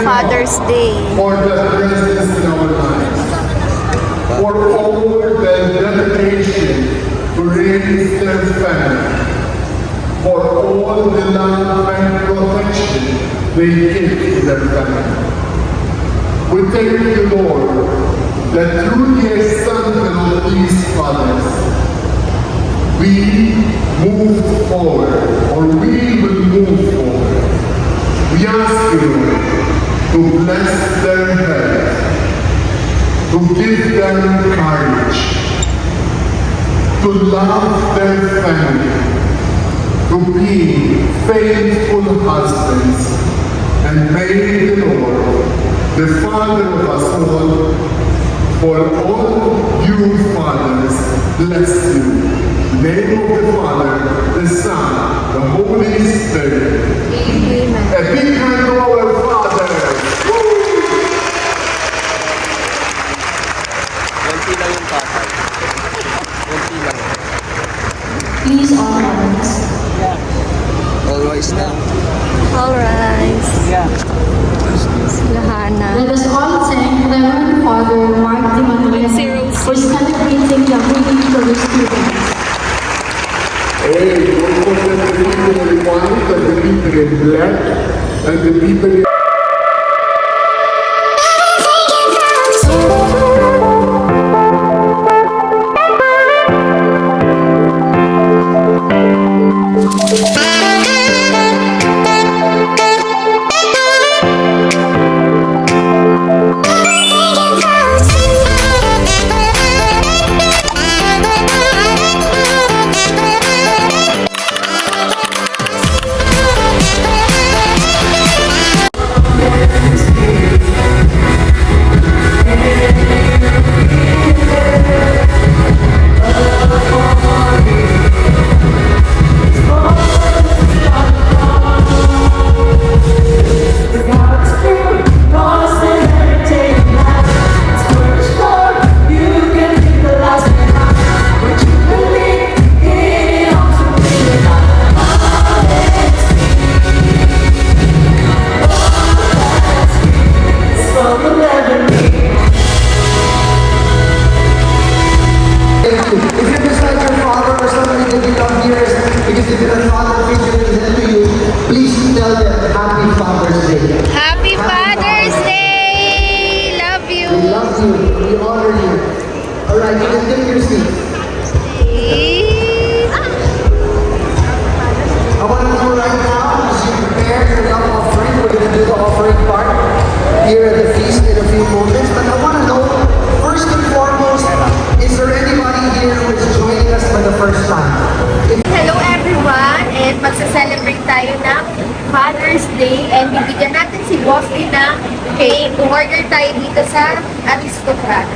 Father's Day. For the presence in our lives. For all the dedication to raise their family. For all the love and protection they give to their family. We thank you, Lord, that through the example of these fathers, we move forward, or we will move forward. We ask you, Lord, to bless their health, to give them courage, to love their family, to be faithful husbands, and may the Lord, the Father of us all, for all you fathers, bless you. In the name of the Father, the Son, the Holy Spirit. Amen. A big hand to our Father. Konti lang yung tatay. Konti lang. Please all rise. All rise na. All rise. Yeah. Lahana. Let us all thank Reverend Father Mark Di Manuel for celebrating the Holy Eucharist. Hey, don't forget the people in white and the people in black and the people in... Happy Father's Day! Love you! We love you. We honor you. All right, you can take your seat. I want to know right now, as you prepare your love offering, we're going to do the offering part here at the feast in a few moments. But I want to know, first and foremost, is there anybody here who is joining us for the first time? Hello everyone! And magsa-celebrate tayo ng Father's Day and bibigyan natin si Boss din ng cake. Umorder tayo dito sa Aristocrat.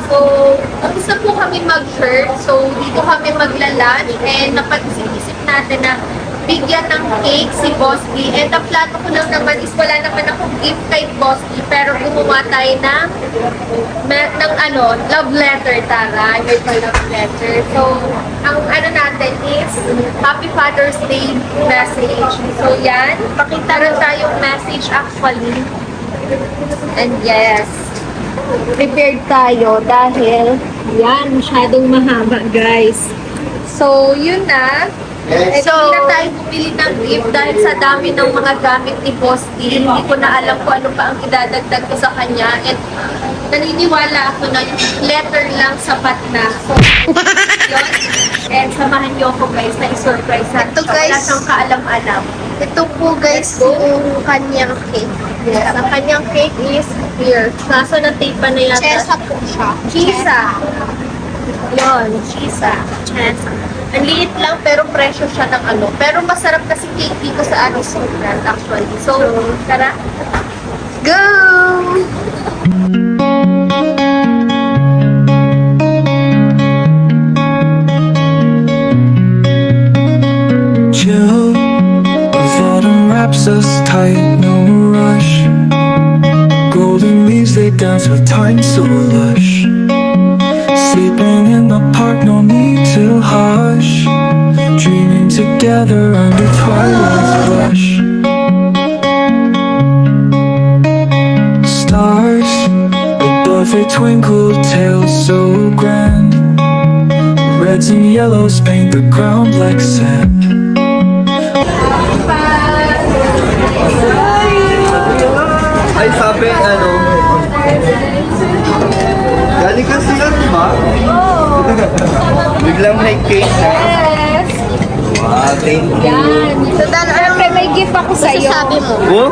So, gusto po kami mag-shirt. So, dito kami magla-lunch and napag-isip natin na bigyan ng cake si Boss D. And ang plato ko lang naman is wala naman akong gift kay Boss D, pero gumawa tayo ng love letter, Tara. May love letter. So, ang natin is Happy Father's Day message. So, yan. Pakita rin tayong message actually. And yes, prepared tayo dahil yan, masyadong mahaba, guys. So, yun na. So, hindi na tayo bumili ng gift dahil sa dami ng mga gamit ni Boss D. Hindi ko na alam kung ano pa ang idadagdag ko sa kanya. And naniniwala ako na yung letter lang sapat na. So, yun. And samahan niyo ako guys na i-surprise natin. Ito guys, wala siyang kaalam-alam. Ito po guys yung kanyang cake. Yes, ang kanyang cake is here. Nasa na tape pa na yata. Chesa po siya. Chesa. Yun, chesa. Chesa. Ang liit lang pero presyo siya ng ano. Pero masarap kasi cake dito sa Aristocrat actually. So, tara. Go! Chill as autumn wraps us tight, no rush. Golden leaves they dance with time so lush. Sleeping in the park, no need to hush. Dreaming together under twilight's blush. yellows paint the ground like sand. Ay, sabi, ano? Galing ka sila, di ba? Oo. Biglang may cake na. Yes! Wow, thank you. Yan. So, syempre may gift ako sa'yo. Sabi mo. Oh?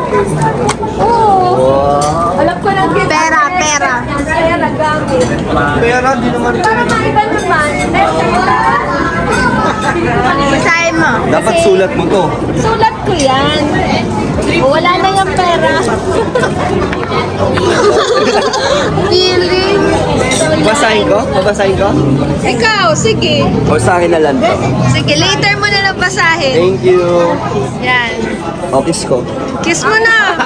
Oo. Wow. Alam ko lang gift. Pera. Pera gamit. Pera, di naman. Para maiba naman. Basahin mo. Dapat sulat mo to. Sulat ko yan. Wala na yung pera. Feeling. Babasahin ko? Babasahin ko? Ikaw, sige. O sa akin na lang to? Sige, later mo na lang basahin. Thank you. Yan. O, kiss ko. Kiss mo na.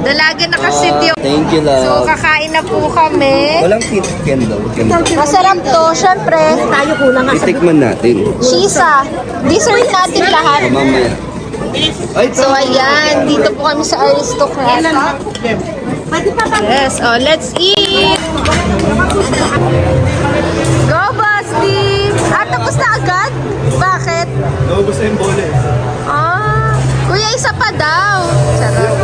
Dalaga na kasi tiyo. Thank you, So, love. kakain na po kami. Walang candle. Masarap to, syempre. Tayo kulang Itikman natin. Shisa. Dessert natin lahat. O, mamaya. Ay, So, ayan. Dito po kami sa Aristocrat. Yes. Oh, let's eat. Go, Basti. Tapos na agad? Bakit? Naubos na yung bola eh. Ah, kuya, isa pa daw. Sarap.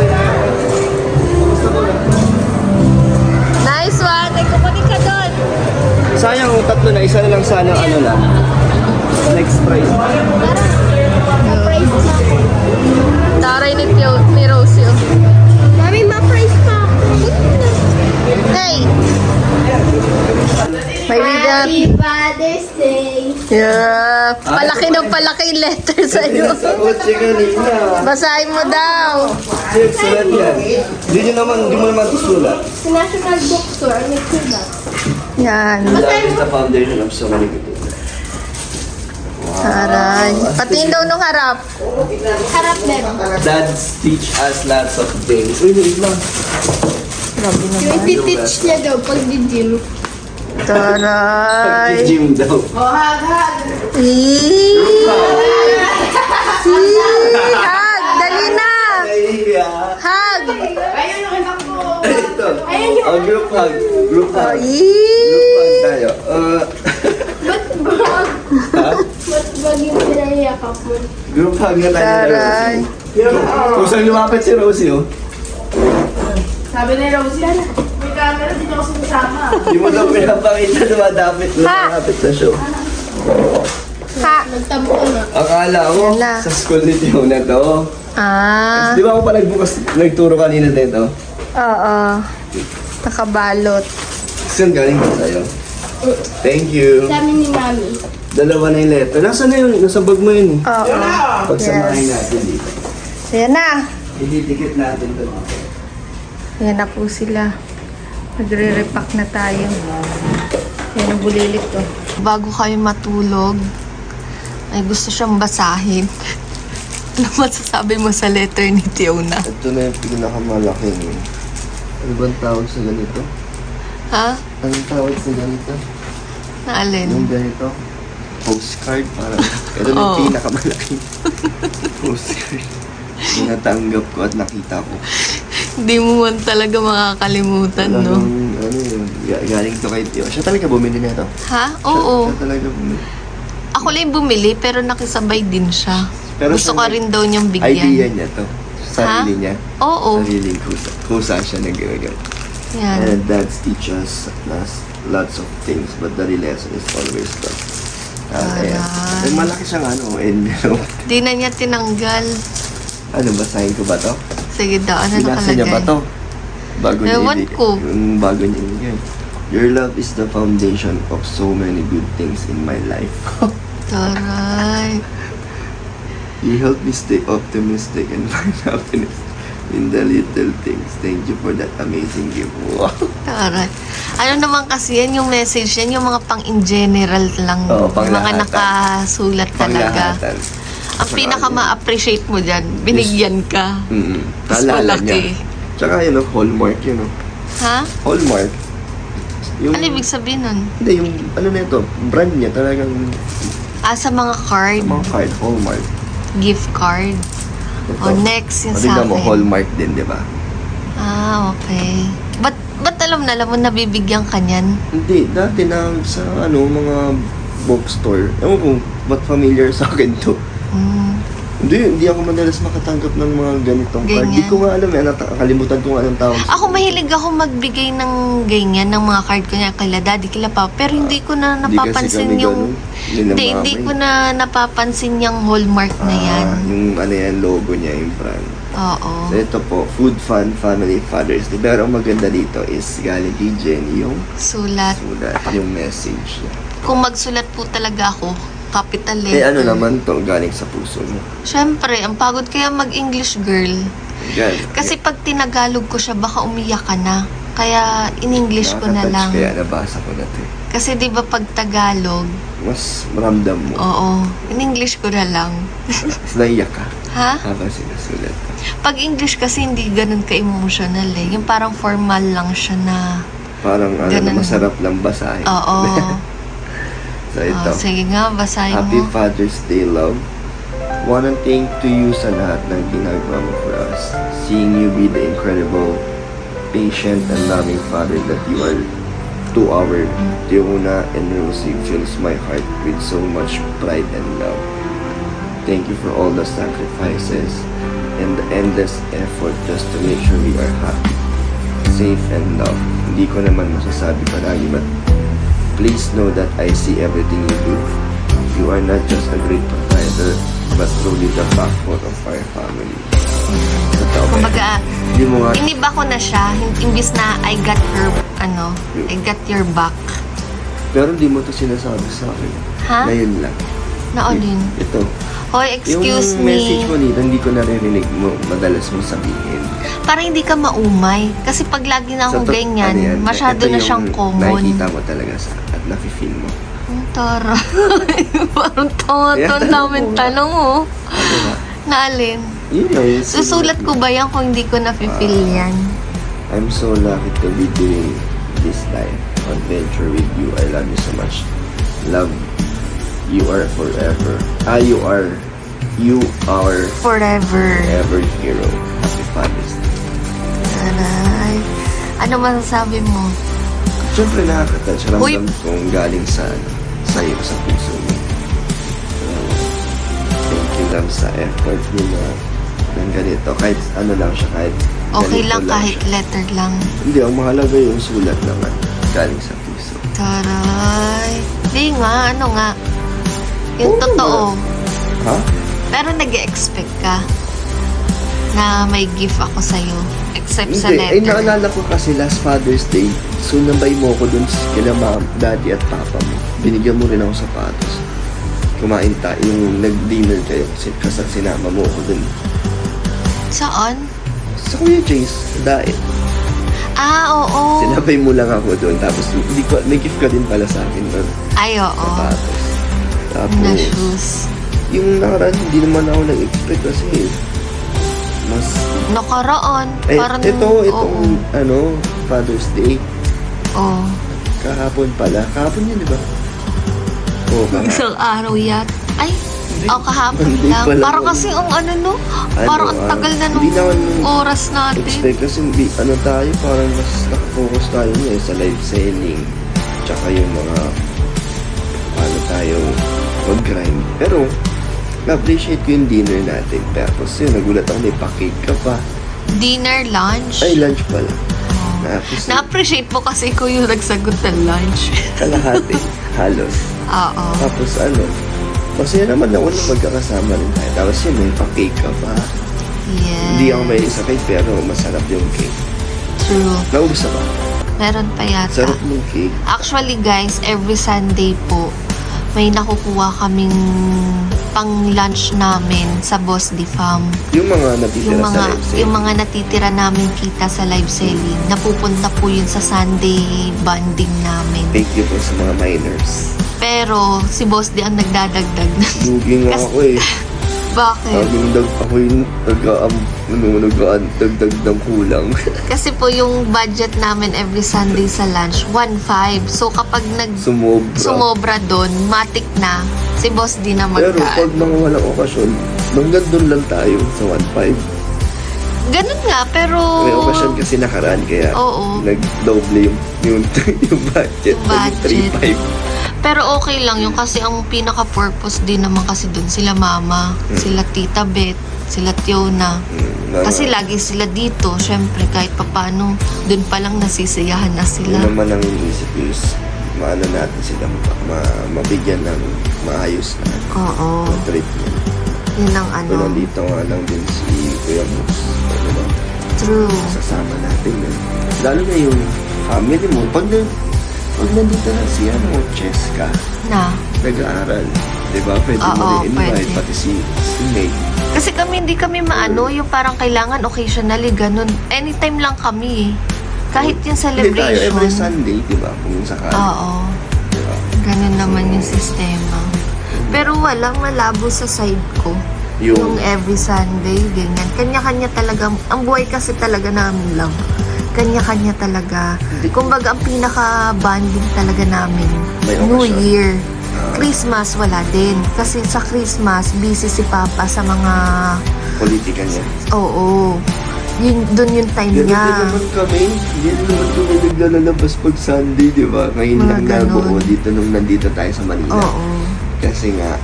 Nice one. Ay, kukunin ka doon. Sayang, tatlo na. Isa na lang sana, ano lang. Next prize. Taray ni Rosie. Mami, ma-price pa. Hey! May bigat. Father's Day. Yeah. Palaki ng palaki yung letter sa'yo. Sa kotse kanina. Basahin mo daw. Check, sulat yan. Di mo naman sulat. Sa National Bookstore, may sulat. Yan. That is the foundation of so many people. Taray. Patingin daw nung harap. Harap meron. Dads teach us lots of things. Uy, wait lang. Yung iti-teach niya daw pag di-gym. Taray. Gym daw. Eee. Hug! Dali na! Nahihiya. Hug! Ito. Oh, group hug. Group hug. Eee. Group hug tayo. Ba't ba yung pinahiyakap mo? Group hug na tayo. Taray. Kung saan lumapit si Rosie, oh. Sabi ni Rosie, may camera din ako sinasama. Di mo daw pinapakita lumapit sa show. Ha? Nagtabo ko na. Akala ko Yan na. sa school ni Tio na to. Ah. Di ba ako pa nagturo kanina dito? Oo. Nakabalot. Saan galing ba sa'yo? Thank you. Sa amin ni Mami. Dalawa na yung letter. Nasaan na yun? Nasa bag mo yun eh. Oo. Pagsamahin natin dito. Ayan na. Ididikit natin to. Ayan na po sila. Magre-repack na tayo. Ayan ang bulilit to. Bago kayo matulog, ay gusto siyang basahin. Ano masasabi mo sa letter ni Tiona? Ito na yung pinakamalaking. Ano ba ang tawag sa ganito? Ha? Anong tawag sa ganito? Na alin? Yung ganito? Postcard? Parang, ito na Oo. yung pinakamalaking postcard. Tinatanggap ko at nakita ko. Hindi mo man talaga makakalimutan, no? Talagang, ano yun, galing to kay Tio. Siya talaga bumili nito. Ha? Oo. Siya talaga bumili. Ako lang yung bumili, pero nakisabay din siya. Pero Gusto siya ko rin daw niyang bigyan. Idea niya to. Sarili Ha? niya. Oo. Sariling kusa siya nag-gawin. Yan. And dads teach us lots of things, but the real lesson is always love. Ayan. Aray. May malaki siyang envelope. Di na niya tinanggal. Ano, basahin ko ba to? Sige daw, ano Binasa niya ba nakalagay? to? Bago niya Ewan ko. Yung bago niya ibigay. Your love is the foundation of so many good things in my life. Taray. You help me stay optimistic and find happiness in the little things. Thank you for that amazing gift. Wow. Taray. Ano naman kasi yan, yung message yan, yung mga pang in general lang. Oo, mga panglahatan. nakasulat talaga. Panglahatan. Ang pinaka ma-appreciate mo dyan, binigyan ka. Mas Naalala malaki. niya. Tsaka yun, Hallmark yun. Ha? Hallmark. Yung, Ano ibig sabihin nun? Hindi, yung ano na ito, brand niya talagang Sa mga card, mga card, Hallmark. gift card. Ito. O next yun O, sa tignan mo, akin. Hallmark din, di ba? Ah, okay. Ba't alam mo nabibigyan ka niyan? Hindi, dati na sa ano, mga bookstore. Ewan ko, ba't familiar sa akin to? Hindi ako madalas makatanggap ng mga ganitong card. Ganyan. Hindi ko nga alam, nakalimutan ko nga anong tawag. Ako mahilig ako magbigay ng ganyan, ng mga card ko niya kila daddy, kila papa. Pero hindi ko na napapansin yung... Hindi ko na napapansin yung hallmark na yan. Yung ano yan, logo niya, yung brand. Oo. So ito po, Food Fun Family Father's Day. Pero ang maganda dito is galing kay Jenny yung Sulat. yung message niya. Kung magsulat po talaga ako, capital letter. Ano naman to, galing sa puso mo. Siyempre, ang pagod kaya mag-English girl. Galing. Kasi pag tinagalog ko siya, baka umiyak ka na. Kaya in-English ko na Nakaka-touch, lang. Kaya nabasa ko na to. Kasi di ba pag Tagalog, Mas maramdam mo. oo, in-English ko na lang. Mas naiyak ka Ha? habang sinusulat ka. Pag English kasi hindi ganun ka-emotional eh. Yung parang formal lang siya na, Parang Ganun. masarap lang basahin. oo. So ito. Sige nga, basahin Happy mo. Father's Day, love. Wanna thank to you sa lahat ng ginagawa mo for us. Seeing you be the incredible, patient, and loving father that you are to our Diona and Rosie fills my heart with so much pride and love. Thank you for all the sacrifices and the endless effort just to make sure we are happy, safe, and loved. Hindi ko naman masasabi palagi, but please know that I see everything you do. You are not just a great provider, but truly the backbone of our family. Totoo ba? Kumbaga, Hindi mo nga, iniba ko na siya, imbis na I got your back. pero hindi mo to sinasabi sa akin. Ha? Ngayon lang. Na alin? Ito. Hoy, excuse yung me. message mo dito, hindi ko naririnig mo, madalas mo sabihin. Para hindi ka maumay. Kasi pag lagi na akong Sa ganyan, ano yan? masyado Ito na yung siyang common. Nakikita mo talaga at nafe-feel mo. Ang tara. Parang tonton namin tanong oh. Ano ba? Naalin? Yun lang. yung Susulat ko ba yan kung hindi ko na-feel yan? I'm so lucky to be doing this life adventure with you. I love you so much. Love, you are forever. You are Forever. forever hero. Happy Father's Day. Taray. Ano masasabi mo? Siyempre nakaka-touch. Uy. Ramdam kong galing sa iyo, sa puso mo. Thank you lang sa effort mo na ng ganito. Kahit ano lang siya, kahit Okay ganito lang kahit siya. letter lang. Hindi, ang mahalaga yung sulat naman. Galing sa puso. Taray. Di nga, ano nga. Yung Oo totoo. Ha? Pero nag-expect ka na may gift ako sa'yo. Except sa Hindi, ay letter. naalala ko kasi last Father's Day, sunambay mo ko dun kila mom, daddy at papa mo. Binigyan mo rin ako sapatos. Kumain tayo, yung nag-dinner kayo kasi sinama mo ko dun. Saan? Sa Kuya Jace, dahil. Ah, oo. Sinabay mo lang ako dun, tapos hindi ko, may gift ka din pala sa akin dun, Ay, oo. sapatos. Tapos, Na shoes. yung nakaraan, hindi naman ako nag-expect kasi mas... Nakaraan. Parang, itong, Father's Day, Oo. kahapon pala. Kahapon yun, di ba? Oo, kahapon. Isang araw yat. Ay, kahapon Hindi lang. pala. Parang kasi ang parang ang tagal na nung hindi naman oras natin. expect kasi tayo, parang mas nakafocus tayo sa live selling. Tsaka yung mga paano tayo mag-grind. Pero, na-appreciate ko yung dinner natin. Tapos yun, nagulat ako, may pa-cake ka pa. Dinner, lunch. Ay, lunch pala. Tapos, Na-appreciate mo kasi ko yung nagsagot ng lunch. kalahati, halos. Oo. Tapos masaya naman ako na magkakasama rin tayo. Tapos yun, may pa-cake ka pa. Yes. Hindi ako may sa cake, pero masarap yung cake. True. Naubos na ba? Meron pa yata. Sarap ng cake. Actually guys, every Sunday po, may nakukuha kaming pang-lunch namin sa Boss Di Fam. Yung mga natitira sa live sale. Yung mga natitira namin kita sa live selling, napupunta po yun sa Sunday bonding namin. Thank you po sa mga miners. Pero si Boss Di ang nagdadagdag na. Lugi nga ako eh. Bakit? Ako yung nagdagdag ng kulang. Kasi po yung budget namin every Sunday sa lunch, 1.5. So kapag sumobra doon, matik na, si Boss Di na Pero magkaan. pag mga walang okasyon, hanggang doon lang tayo sa 1.5. Ganun nga, pero... May okasyon kasi nakaraan kaya Oo. nag-double yung budget. Yung budget. Naging 3.5. Pero okay lang yun kasi ang pinaka-purpose din naman kasi dun sila mama, sila tita Beth, sila Tiona. Kasi lagi sila dito, syempre kahit papano, dun pa lang nasisiyahan na sila. Yun naman ang iniisip is maano natin sila mabigyan ng maayos na Oo. treatment. Yun ang So, nandito nga lang din si Kuya Moose. Ano ba? True. Sasama natin yun. Lalo na yung family mo. Pag nandito na si Cheska, Na. nag-aaral. Diba? Pwede Oo, mo rin invite, pwede. pati si May. Kasi hindi kami maano, yung parang kailangan occasionally, ganun. Anytime lang kami eh. Kahit yung Hindi tayo celebration. every Sunday, diba? Kung sakali. Oo. Diba? Ganun naman yung sistema. Pero walang malabo sa side ko. Yung every Sunday, ganyan. Kanya-kanya talaga. Ang buhay kasi talaga namin lang. Kanya-kanya talaga. Kumbaga, ang pinaka-bonding talaga namin. May New okasyon. Year. Christmas, wala din. Kasi sa Christmas, busy si Papa sa mga... Politika niya. Oo. Doon yung time Ganun din niya. naman kami. Hindi naman kami naglalabas pag Sunday, diba? Ngayon Mga lang ganun. nabuo dito nung nandito tayo sa Manila. Oo. Kasi nga,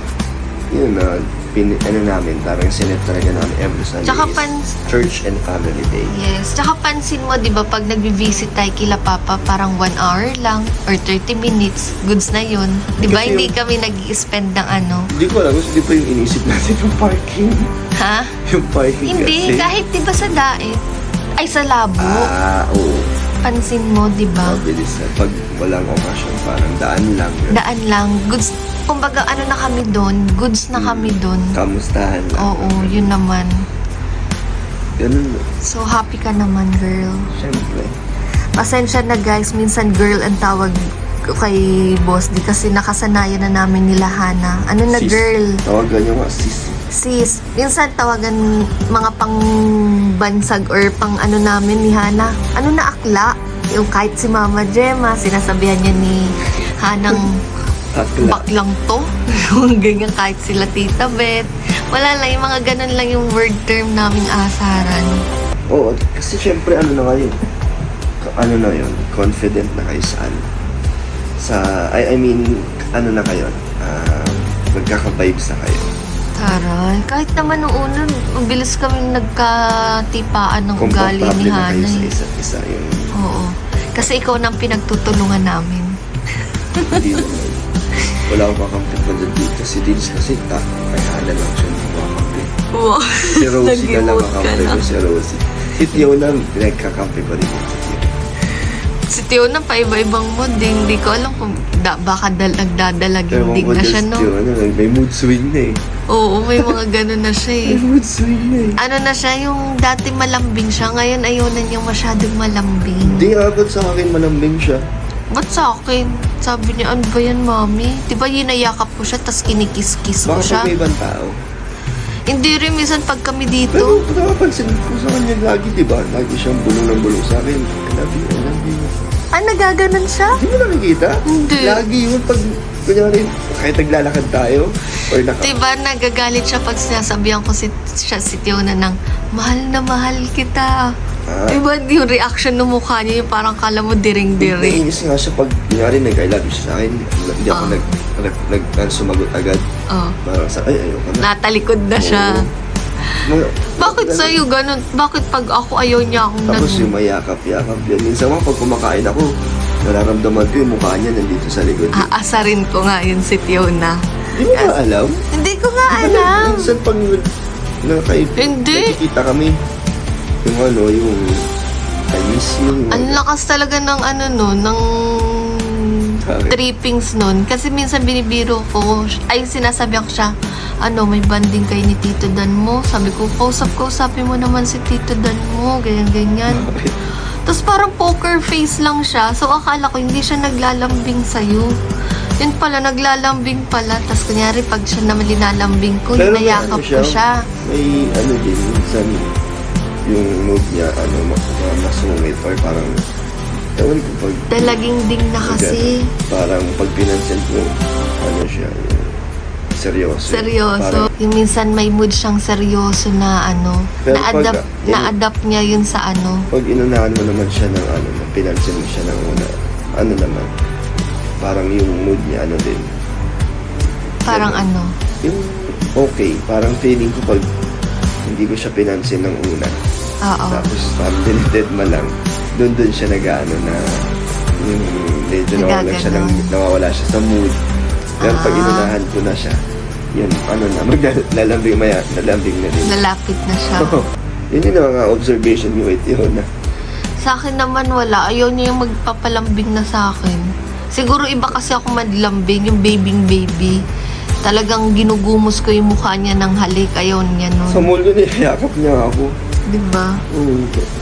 yun na, namin, parang sinet talaga namin every Sunday Tsaka is Church and Family Day. Yes. Tsaka pansin mo, di ba, pag nag-visit tayo kila Papa, parang 1 hour lang or 30 minutes. Goods na yun. Di ba, Kasi hindi kami nag-spend ng ano. Hindi ko alam, hindi pa yung inisip natin yung parking. Ha? Yung parking Hindi. kasi. Kahit di ba sa Daet, ay sa Labo, Oo. pansin mo, di ba? Mabilis na. Pag walang okasyon, parang daan lang. Daan lang. Goods. Kumbaga, ano na kami doon. Goods na kami doon. Kamustahan lang. Oo, yun naman. Ganun. So, happy ka naman, girl. Siyempre. Pasensya na guys, minsan girl ang tawag ko kay Boss D kasi nakasanayan na namin nila Hana. Ano na Sis. girl? Tawagan nyo nga, sis. Sis. Minsan tawagan mga pang bansag or pang ano namin ni Hana. Ano na akla? Yung kahit si Mama Gemma, sinasabihan niya ni Hanang Akla. baklang to. Yung ganyan kahit sila Tita Beth. Wala lang, yung mga ganun lang yung word term naming asaran. Oo, kasi syempre ano na kayo, confident na kayo sa ano. I mean, ano na kayo, magkaka-vibes na kayo. Taray, kahit naman nung una, mabilis kaming nagkatipaan ng ugali Komportable ni na kayo Hana. sa eh. isa't isa. Yung Oo. Kasi ikaw nang pinagtutulungan namin. hindi naman. Wala akong kakampi pa dito. Si Dins kasi, kay Hana lang siya nakakampi. Wow. Si Rosie na lang Nag-emote ka kakampi na. ko, si Rosie. Si Tio na, pinagkakampi pa rin yun si Tio. Si Tio na paiba-ibang mood. Hindi ko alam kung baka nagdadalaging na siya, no? Tio, may mood swing na eh. Oo, may mga ganun na siya eh. May mood swing na eh. Ano na siya, yung dati malambing siya, ngayon ayaw na niyang masyadong malambing. Hindi agad sa akin malambing siya. Ba't sa akin? Sabi niya, ano ba yan, mami? Diba yinayakap ko siya, tas kinikis-kiss ko Baka siya? pag may ibang tao. Hindi rin, minsan pag kami dito, Pero nakapansin ko sa kanya lagi, diba? Lagi siyang bulong ng bulong sa akin. I love you, I love you. nagaganon siya? Hindi mo nakikita? Hindi. Lagi yun pag, kunyari, kahit naglalakad tayo, or Diba nagagalit siya pag sinasabihan ko si Tiona ng, mahal na mahal kita. Diba yung reaction ng mukha niya, yung parang kala mo diring-diring. Naiinis nga siya pag, kunyari, nag-I love you siya sa akin. Hindi ako sumagot agad. Oh. Parang sa, ay, ayoko na. Natalikod na siya. Bakit Ganun. sa'yo ganun? Bakit pag ako ayaw niya akong Tapos yung mayakap-yakap yan. Minsan nga pag kumakain ako, nararamdaman ko yung mukha niya nandito sa likod. Aasarin ko nga yun si Tiona. Hindi mo ba alam? Hindi ko nga alam. Minsan pag Hindi. nakikita kami, yung yung I miss you. Ang lakas talaga ng ng Bakit? trippings nun. Kasi minsan binibiro ko, ay sinasabi ko siya, may banding kay ni Tito Dan mo. Sabi ko, kausapin mo naman si Tito Dan mo, ganyan-ganyan. Bakit? Tapos parang poker face lang siya. So akala ko hindi siya naglalambing sa'yo. Yun pala, naglalambing pala. Tapos kunyari, pag siya naman linalambing ko, Pero may hinayakap ko siya. May din, minsan yung mood niya, masungit or parang, ewan ko pag, Dalaging ding na kasi. parang pag pinansin mo, siya, seryoso. Seryoso. Parang- Yung minsan may mood siyang seryoso na ano, Pero na-adapt niya yun sa ano. Pag inunahan mo naman siya ng ano, pinansin mo siya ng una, ano naman, parang yung mood niya, ano din. Parang ano. Yung okay, parang feeling ko pag hindi ko siya pinansin ng una, Oo. tapos parang dinited mo lang, doon siya nag-ano na, yung medyo nawawala siya sa mood. Pero pag inunahan ko na siya, yun, ano na, lalambing na din. Lalapit na siya. Yun yung mga observation ni Wait yun na. Sa akin naman wala. Ayaw niya yung magpapalambing na sa akin. Siguro iba kasi ako madlambing, yung baby. Talagang ginugumos ko yung mukha niya ng halik. Ayaw niya Sa nun. mall ko niyayakap niya ako. Diba?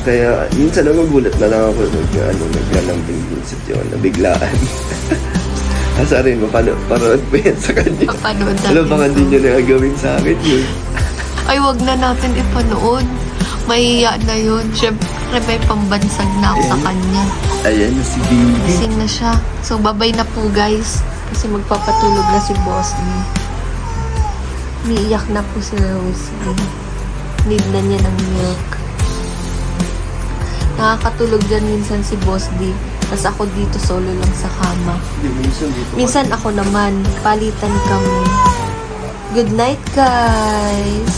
Kaya minsan nagugulat na lang ako naglalambing din sa tiyon na biglaan. Asarin mo, parood mo yan sa kanya. Papanood natin. Alam baka hindi niya nagagawin sa akin yun. Ay, wag na natin ipanood. Mahiya na yun. Siyempre, may pambansag na ako sa kanya. Ayan na si baby. Gising na siya. So, babay na po guys. Kasi magpapatulog na si Boss D. Umiiyak na po si Rosie. Need na niya ng milk. Nakakatulog dyan minsan si Boss D. Tapos ako dito solo lang sa kama. Minsan ako naman, palitan kami. Good night, guys!